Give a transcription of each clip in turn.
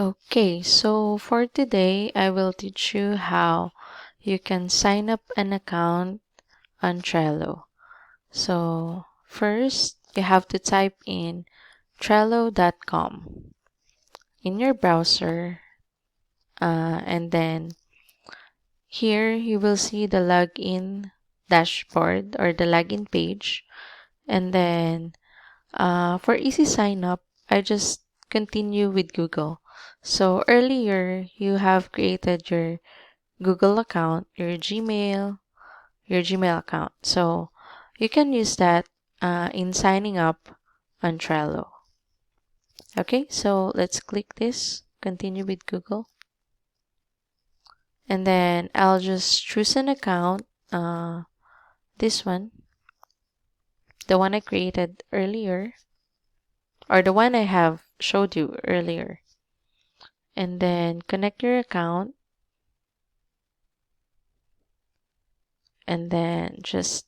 Okay, so for today, I will teach you how you can sign up an account on Trello. So first, you have to type in Trello.com in your browser, and then here you will see the login dashboard or the login page. And then for easy sign up, I just continue with Google. So earlier, you have created your Google account, your Gmail account. So you can use that in signing up on Trello. Okay, so let's click this, continue with Google. And then I'll just choose an account, this one, the one I created earlier, or the one I have showed you earlier. And then connect your account, and then just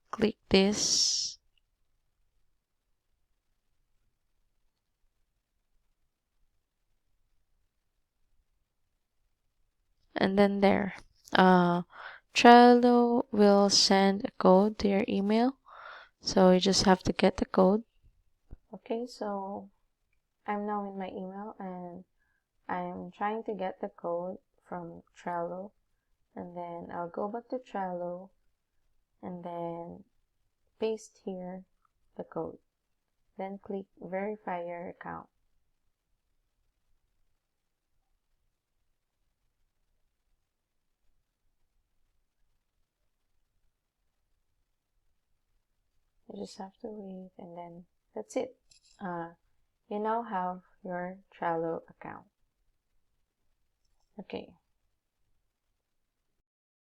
click this. And then there. Trello will send a code to your email. So you just have to get the code. Okay, so I'm now in my email and I'm trying to get the code from Trello. And then I'll go back to Trello and then paste here the code. Then click verify your account. You just have to wait and then that's it. You now have your Trello account. Okay,